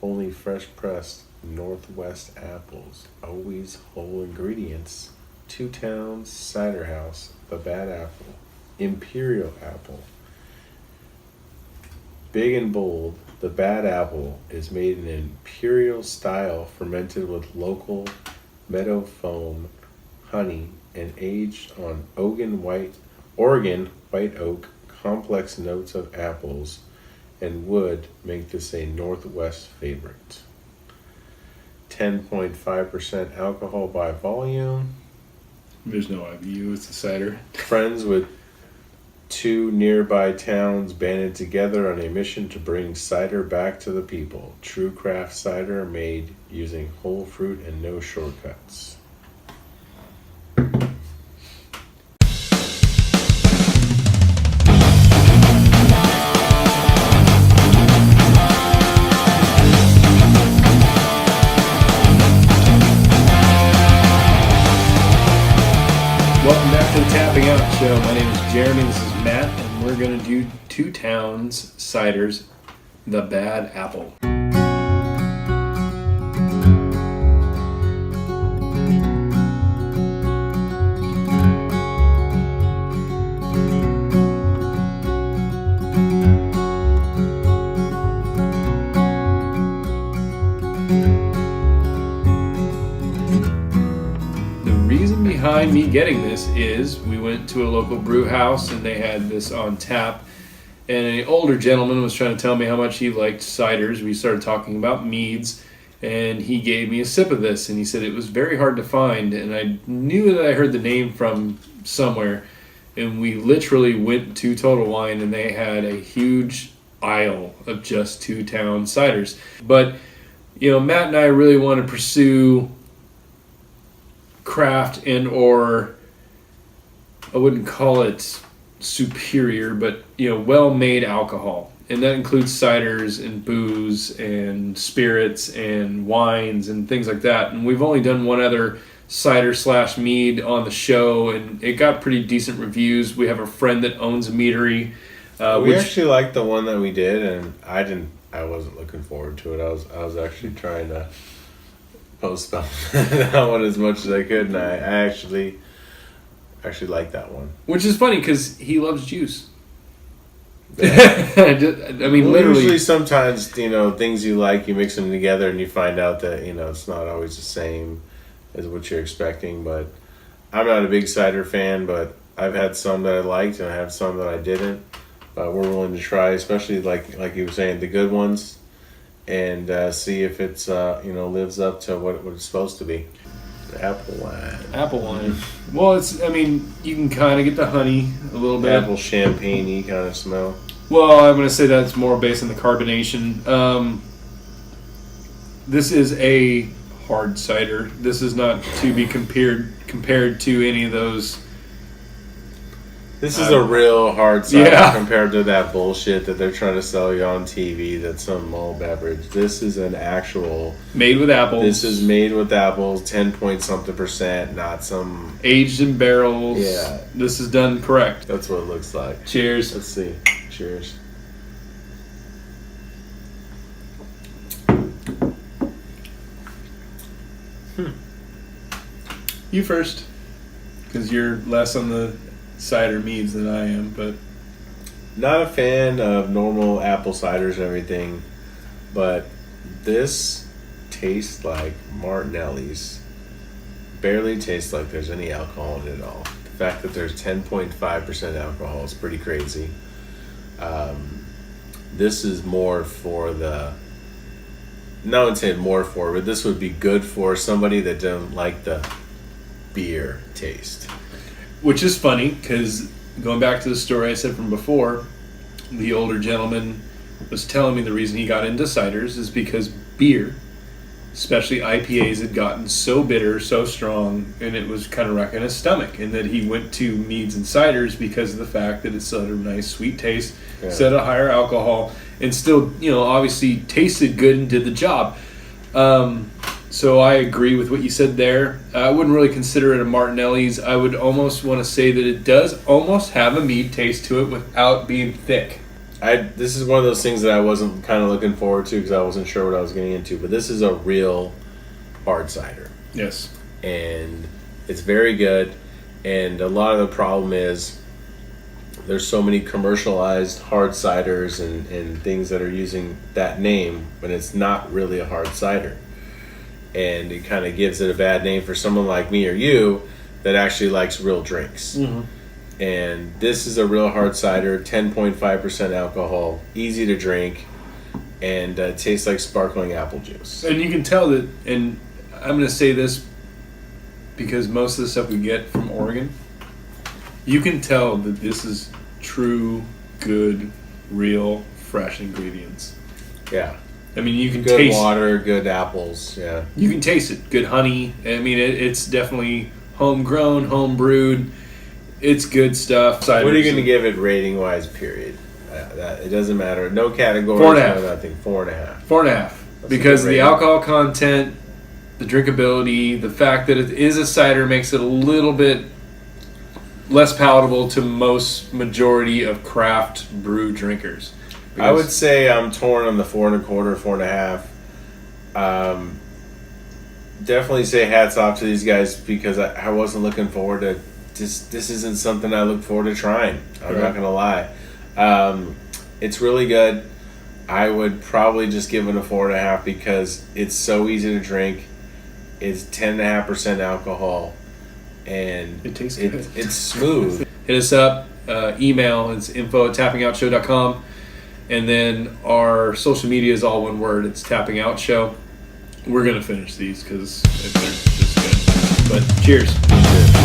only fresh pressed Northwest apples, always whole ingredients. Towns Ciderhouse, the bad apple. Imperial apple. Big and bold, the bad apple is made in an imperial style, fermented with local meadow foam, honey, and aged on Oregon white oak. Complex notes of apples and wood make this a Northwest favorite. 10.5% alcohol by volume. There's no IBU, it's a cider. Friends with two nearby towns banded together on a mission to bring cider back to the people. True craft cider made using whole fruit and no shortcuts. Welcome back to the Tapping Out Show. My name is Jeremy, this is Matt, and we're going to do Two Towns Ciders, the Bad Apple. Behind me getting this is we went to a local brew house and they had this on tap, and an older gentleman was trying to tell me how much he liked ciders. We started talking about meads, and he gave me a sip of this, and he said it was very hard to find, and I knew that I heard the name from somewhere, and we literally went to Total Wine and they had a huge aisle of just Two Town ciders. But Matt and I really want to pursue craft and or I wouldn't call it superior, but well-made alcohol, and that includes ciders and booze and spirits and wines and things like that. And we've only done one other cider / mead on the show, and it got pretty decent reviews. We have a friend that owns a meadery. We actually liked the one that we did, and I wasn't looking forward to it. I was actually trying to postpone that one as much as I could, and I actually like that one. Which is funny because he loves juice. Yeah. Literally. Usually, sometimes things you like, you mix them together, and you find out that it's not always the same as what you're expecting. But I'm not a big cider fan, but I've had some that I liked, and I have some that I didn't. But we're willing to try, especially like you were saying, the good ones. And see if it's lives up to what it's supposed to be. The apple wine. Apple wine. Well, you can kind of get the honey a little bit. Apple champagne-y kind of smell. Well, I'm going to say that's more based on the carbonation. This is a hard cider. This is not to be compared to any of those. This is a real hard cider compared to that bullshit that they're trying to sell you on TV. That's some malt beverage. This is an actual made with apples. This is made with apples, 10-point-something%, not some aged in barrels. Yeah, this is done correct. That's what it looks like. Cheers. Let's see. Cheers. You first, because you're less on the cider meads than I am, but not a fan of normal apple ciders and everything, but this tastes like Martinelli's. Barely tastes like there's any alcohol in it at all. The fact that there's 10.5% alcohol is pretty crazy. This is more for the, no one said more for, but this would be good for somebody that doesn't like the beer taste. Which is funny, because going back to the story I said from before, the older gentleman was telling me the reason he got into ciders is because beer, especially IPAs, had gotten so bitter, so strong, and it was kind of wrecking his stomach. And that he went to meads and ciders because of the fact that it's such a nice sweet taste, set a higher alcohol, and still, obviously tasted good and did the job. So I agree with what you said there. I wouldn't really consider it a Martinelli's. I would almost want to say that it does almost have a mead taste to it without being thick. this is one of those things that I wasn't kind of looking forward to because I wasn't sure what I was getting into. But this is a real hard cider, Yes. and it's very good. And a lot of the problem is there's so many commercialized hard ciders and things that are using that name when it's not really a hard cider. And it kind of gives it a bad name for someone like me or you that actually likes real drinks. Mm-hmm. And this is a real hard cider, 10.5% alcohol, easy to drink, and tastes like sparkling apple juice. And you can tell that, and I'm going to say this because most of the stuff we get from Oregon, you can tell that this is true, good, real, fresh ingredients. Yeah. I mean, you can Good taste water, good apples, yeah. You can taste it. Good honey. I mean, it's definitely homegrown, home brewed. It's good stuff. What are you going to give it rating wise? Period. It doesn't matter. No categories. 4.5. No nothing. 4.5. 4.5. a Because good the rating. alcohol content, the drinkability, the fact that it is a cider makes it a little bit less palatable to most majority of craft brew drinkers. I would say I'm torn on the 4.25, 4.5. Definitely say hats off to these guys because I wasn't looking forward to this isn't something I look forward to trying. I'm not gonna lie. It's really good. I would probably just give it a 4.5 because it's so easy to drink. It's 10.5% alcohol, and It tastes good. It's smooth. Hit us up. Email. It's info@tappingoutshow.com. And then our social media is all one word. It's Tapping Out Show. We're going to finish these because they're just good. But cheers. Cheers.